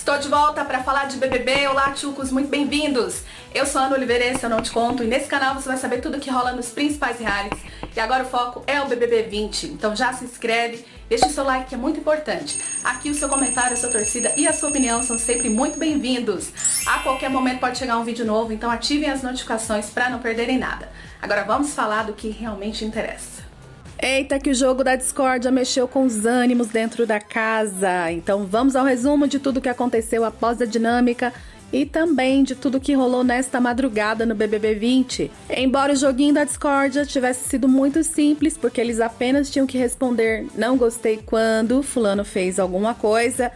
Estou de volta para falar de BBB. Olá, tchucos, muito bem-vindos! Eu sou a Ana Oliveira, esse eu não te conto, e nesse canal você vai saber tudo o que rola nos principais realities. E agora o foco é o BBB 20, então já se inscreve, deixa o seu like que é muito importante. Aqui o seu comentário, a sua torcida e a sua opinião são sempre muito bem-vindos. A qualquer momento pode chegar um vídeo novo, então ativem as notificações para não perderem nada. Agora vamos falar do que realmente interessa. Eita, que o jogo da discórdia mexeu com os ânimos dentro da casa. Então vamos ao resumo de tudo que aconteceu após a dinâmica e também de tudo que rolou nesta madrugada no BBB 20. Embora o joguinho da discórdia tivesse sido muito simples, porque eles apenas tinham que responder não gostei quando fulano fez alguma coisa,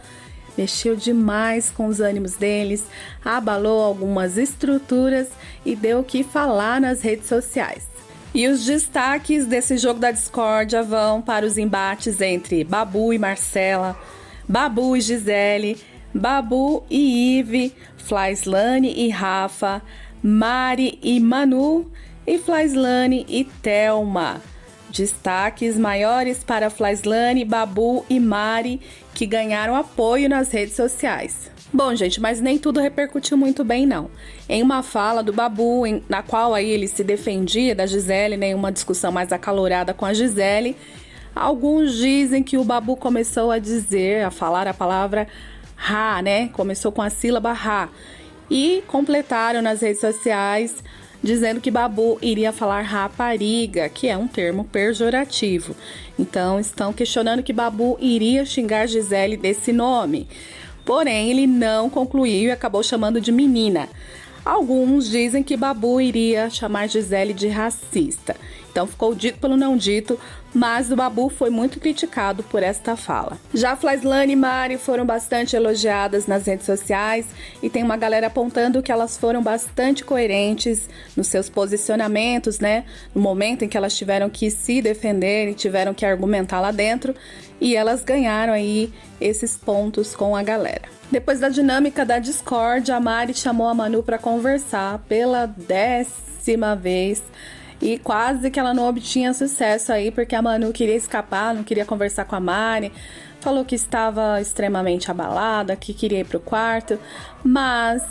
mexeu demais com os ânimos deles, abalou algumas estruturas e deu o que falar nas redes sociais. E os destaques desse jogo da discórdia vão para os embates entre Babu e Marcela, Babu e Gisele, Babu e Ive, Flyslane e Rafa, Mari e Manu e Flyslane e Thelma. Destaques maiores para Flyslane, Babu e Mari, que ganharam apoio nas redes sociais. Bom, gente, mas nem tudo repercutiu muito bem, não. Em uma fala do Babu, na qual aí ele se defendia da Gisele, né, uma discussão mais acalorada com a Gisele, alguns dizem que o Babu começou a falar a palavra Rá, né? Começou com a sílaba Rá. E completaram nas redes sociais dizendo que Babu iria falar rapariga, que é um termo pejorativo. Então, estão questionando que Babu iria xingar Gisele desse nome. Porém, ele não concluiu e acabou chamando de menina. Alguns dizem que Babu iria chamar Gisele de racista. Então ficou dito pelo não dito, mas o Babu foi muito criticado por esta fala. Já Flyslane e Mari foram bastante elogiadas nas redes sociais e tem uma galera apontando que elas foram bastante coerentes nos seus posicionamentos, né? No momento em que elas tiveram que se defender e tiveram que argumentar lá dentro, e elas ganharam aí esses pontos com a galera. Depois da dinâmica da discórdia, a Mari chamou a Manu para conversar pela 10ª vez. E quase que ela não obtinha sucesso aí, porque a Manu queria escapar, não queria conversar com a Mari. Falou que estava extremamente abalada, que queria ir pro quarto. Mas,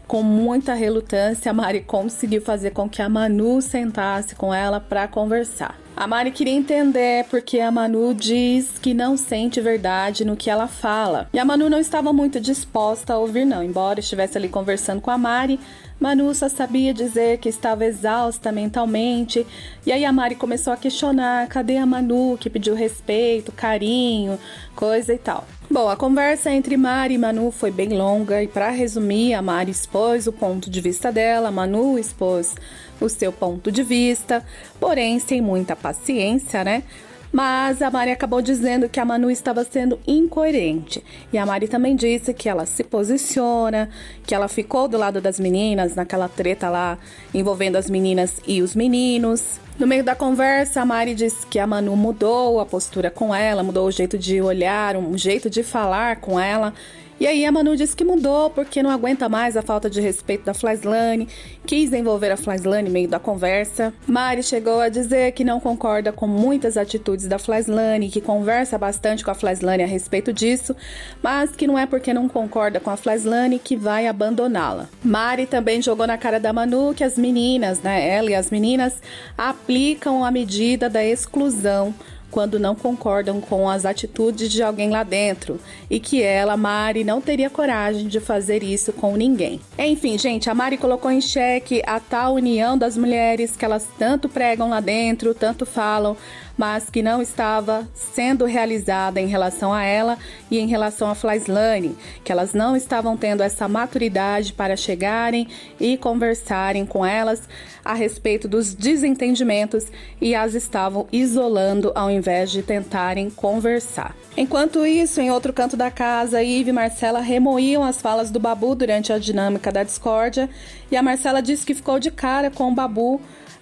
com muita relutância, a Mari conseguiu fazer com que a Manu sentasse com ela para conversar. A Mari queria entender porque a Manu diz que não sente verdade no que ela fala. E a Manu não estava muito disposta a ouvir, não. Embora estivesse ali conversando com a Mari, Manu só sabia dizer que estava exausta mentalmente. E aí a Mari começou a questionar: cadê a Manu que pediu respeito, carinho, coisa e tal. Bom, a conversa entre Mari e Manu foi bem longa e, para resumir, a Mari expôs o ponto de vista dela, a Manu expôs o seu ponto de vista, porém sem muita paciência, né? Mas a Mari acabou dizendo que a Manu estava sendo incoerente. E a Mari também disse que ela se posiciona, que ela ficou do lado das meninas naquela treta lá envolvendo as meninas e os meninos. No meio da conversa, a Mari disse que a Manu mudou a postura com ela, mudou o jeito de olhar, um jeito de falar com ela. E aí a Manu disse que mudou porque não aguenta mais a falta de respeito da Flyslane, quis envolver a Flyslane no meio da conversa. Mari chegou a dizer que não concorda com muitas atitudes da Flyslane, que conversa bastante com a Flyslane a respeito disso, mas que não é porque não concorda com a Flyslane que vai abandoná-la. Mari também jogou na cara da Manu que as meninas, né, ela e as meninas, aplicam a medida da exclusão quando não concordam com as atitudes de alguém lá dentro, e que ela, Mari, não teria coragem de fazer isso com ninguém. Enfim, gente, a Mari colocou em xeque a tal união das mulheres que elas tanto pregam lá dentro, tanto falam, mas que não estava sendo realizada em relação a ela e em relação a Flyslane, que elas não estavam tendo essa maturidade para chegarem e conversarem com elas a respeito dos desentendimentos e as estavam isolando ao invés de tentarem conversar. Enquanto isso, em outro canto da casa, Ive e Marcela remoíam as falas do Babu durante a dinâmica da discórdia, e a Marcela disse que ficou de cara com o Babu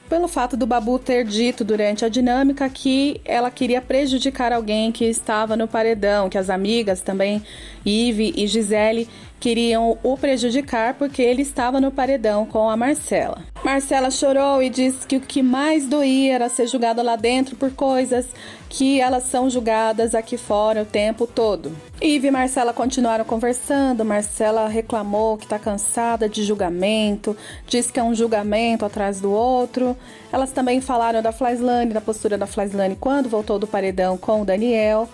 pelo fato do Babu ter dito durante a dinâmica que ela queria prejudicar alguém que estava no paredão, que as amigas também, Ive e Gisele, queriam o prejudicar porque ele estava no paredão com a Marcela. Marcela chorou e disse que o que mais doía era ser julgada lá dentro por coisas que elas são julgadas aqui fora o tempo todo. Ive e Marcela continuaram conversando. Marcela reclamou que está cansada de julgamento, disse que é um julgamento atrás do outro. Elas também falaram da Flyslane, da postura da Flyslane quando voltou do paredão com o Daniel.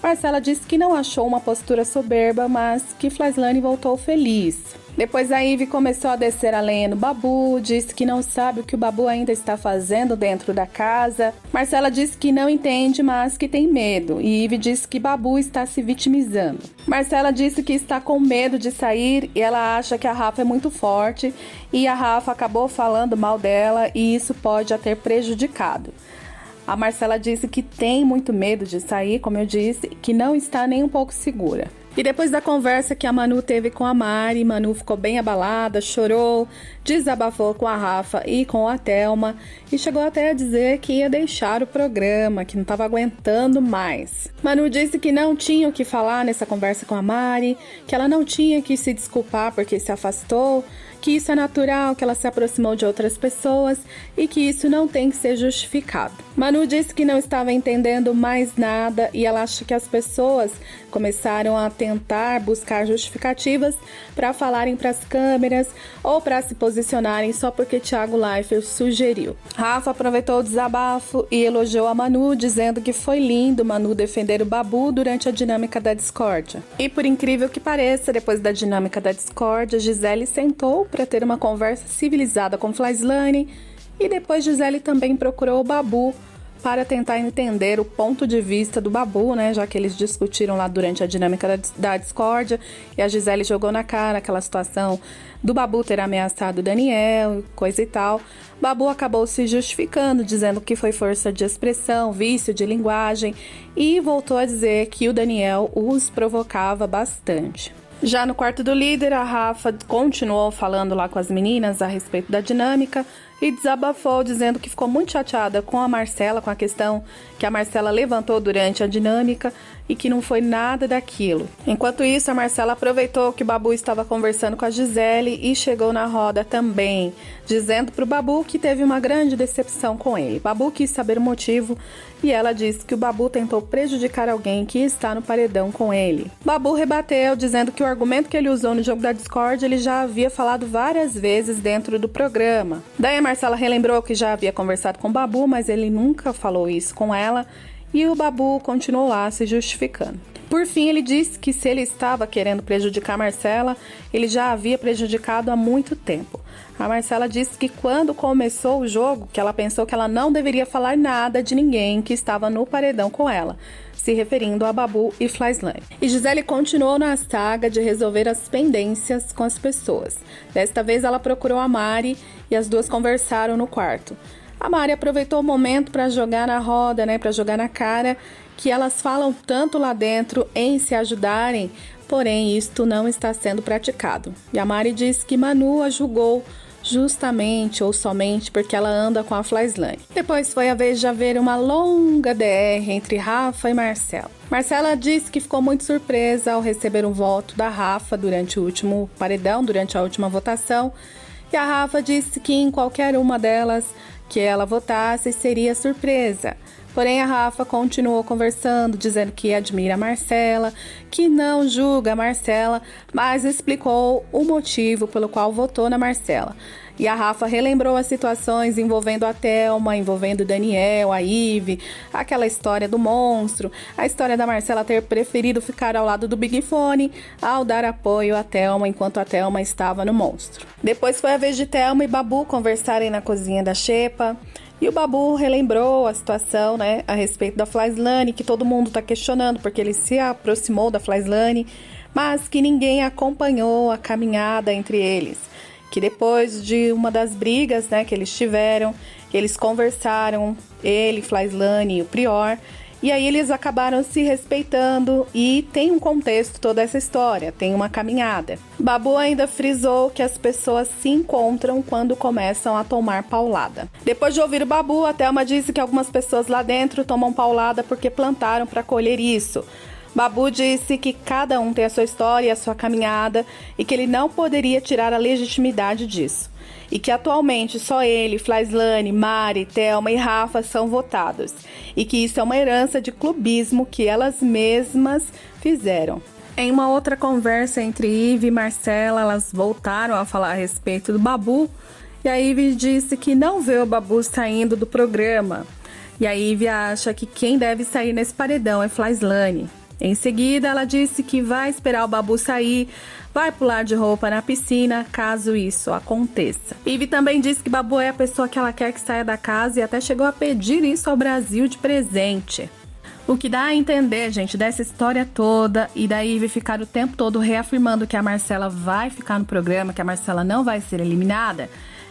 Marcela disse que não achou uma postura soberba, mas que Flyslane voltou feliz. Depois a Ive começou a descer a lenha no Babu, disse que não sabe o que o Babu ainda está fazendo dentro da casa. Marcela disse que não entende, mas que tem medo. E Ive disse que Babu está se vitimizando. Marcela disse que está com medo de sair e ela acha que a Rafa é muito forte e a Rafa acabou falando mal dela e isso pode a ter prejudicado. A Marcela disse que tem muito medo de sair, como eu disse, que não está nem um pouco segura. E depois da conversa que a Manu teve com a Mari, Manu ficou bem abalada, chorou, desabafou com a Rafa e com a Thelma e chegou até a dizer que ia deixar o programa, que não estava aguentando mais. Manu disse que não tinha o que falar nessa conversa com a Mari, que ela não tinha que se desculpar porque se afastou, que isso é natural, que ela se aproximou de outras pessoas e que isso não tem que ser justificado. Manu disse que não estava entendendo mais nada e ela acha que as pessoas começaram a tentar buscar justificativas para falarem para as câmeras ou para se posicionarem só porque Thiago Leifert sugeriu. Rafa aproveitou o desabafo e elogiou a Manu, dizendo que foi lindo Manu defender o Babu durante a dinâmica da discórdia. E por incrível que pareça, depois da dinâmica da discórdia, Gisele sentou para ter uma conversa civilizada com Flyslane e depois Gisele também procurou o Babu para tentar entender o ponto de vista do Babu, né, já que eles discutiram lá durante a dinâmica da discórdia e a Gisele jogou na cara aquela situação do Babu ter ameaçado o Daniel, coisa e tal. Babu acabou se justificando, dizendo que foi força de expressão, vício de linguagem e voltou a dizer que o Daniel os provocava bastante. Já no quarto do líder, a Rafa continuou falando lá com as meninas a respeito da dinâmica e desabafou, dizendo que ficou muito chateada com a Marcela, com a questão que a Marcela levantou durante a dinâmica e que não foi nada daquilo. Enquanto isso, a Marcela aproveitou que o Babu estava conversando com a Gisele e chegou na roda também, dizendo para o Babu que teve uma grande decepção com ele. Babu quis saber o motivo e ela disse que o Babu tentou prejudicar alguém que está no paredão com ele. Babu rebateu, dizendo que o argumento que ele usou no jogo da Discord ele já havia falado várias vezes dentro do programa. Daí a Marcela relembrou que já havia conversado com o Babu, mas ele nunca falou isso com ela e o Babu continuou lá se justificando. Por fim, ele disse que se ele estava querendo prejudicar a Marcela, ele já havia prejudicado há muito tempo. A Marcela disse que quando começou o jogo, que ela pensou que ela não deveria falar nada de ninguém que estava no paredão com ela, se referindo a Babu e Flyslane. E Gisele continuou na saga de resolver as pendências com as pessoas. Desta vez ela procurou a Mari e as duas conversaram no quarto. A Mari aproveitou o momento para jogar na roda, para jogar na cara, que elas falam tanto lá dentro em se ajudarem, porém isto não está sendo praticado. E a Mari disse que Manu a julgou justamente ou somente porque ela anda com a Flyslane. Depois foi a vez de haver uma longa DR entre Rafa e Marcela. Marcela disse que ficou muito surpresa ao receber um voto da Rafa durante o último paredão, durante a última votação, e a Rafa disse que em qualquer uma delas que ela votasse seria surpresa. Porém, a Rafa continuou conversando, dizendo que admira a Marcela, que não julga a Marcela, mas explicou o motivo pelo qual votou na Marcela. E a Rafa relembrou as situações envolvendo a Thelma, envolvendo o Daniel, a Ive, aquela história do monstro, a história da Marcela ter preferido ficar ao lado do Big Fone ao dar apoio à Thelma enquanto a Thelma estava no monstro. Depois foi a vez de Thelma e Babu conversarem na cozinha da Xepa. E o Babu relembrou a situação, a respeito da Flyslane, que todo mundo está questionando, porque ele se aproximou da Flyslane, mas que ninguém acompanhou a caminhada entre eles. Que depois de uma das brigas, que eles tiveram, eles conversaram, ele, Flyslane e o Prior, e aí eles acabaram se respeitando e tem um contexto toda essa história, tem uma caminhada. Babu ainda frisou que as pessoas se encontram quando começam a tomar paulada. Depois de ouvir o Babu, a Thelma disse que algumas pessoas lá dentro tomam paulada porque plantaram para colher isso. Babu disse que cada um tem a sua história e a sua caminhada e que ele não poderia tirar a legitimidade disso. E que atualmente só ele, Flaislane, Mari, Thelma e Rafa são votados. E que isso é uma herança de clubismo que elas mesmas fizeram. Em uma outra conversa entre Ive e Marcela, elas voltaram a falar a respeito do Babu. E a Ive disse que não vê o Babu saindo do programa. E a Ive acha que quem deve sair nesse paredão é Flaislane. Em seguida, ela disse que vai esperar o Babu sair, vai pular de roupa na piscina, caso isso aconteça. Ive também disse que Babu é a pessoa que ela quer que saia da casa e até chegou a pedir isso ao Brasil de presente. O que dá a entender, gente, dessa história toda e da Ive ficar o tempo todo reafirmando que a Marcela vai ficar no programa, que a Marcela não vai ser eliminada,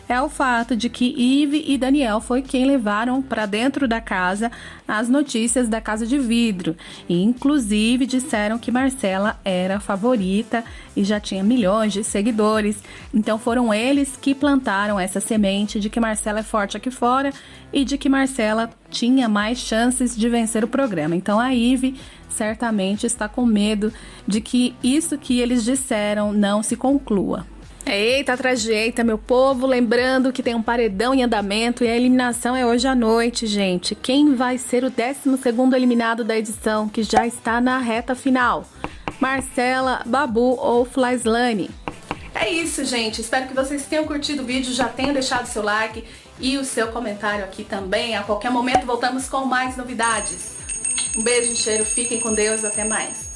é o fato de que Ive e Daniel foi quem levaram para dentro da casa as notícias da Casa de Vidro. E inclusive disseram que Marcela era a favorita e já tinha milhões de seguidores. Então foram eles que plantaram essa semente de que Marcela é forte aqui fora e de que Marcela tinha mais chances de vencer o programa. Então a Ive certamente está com medo de que isso que eles disseram não se conclua. Eita atrás de eita, meu povo, lembrando que tem um paredão em andamento e a eliminação é hoje à noite, gente. Quem vai ser o 12º eliminado da edição, que já está na reta final? Marcela, Babu ou Flaislane? É isso, gente. Espero que vocês tenham curtido o vídeo, já tenham deixado seu like e o seu comentário aqui também. A qualquer momento voltamos com mais novidades. Um beijo, um cheiro, fiquem com Deus, até mais.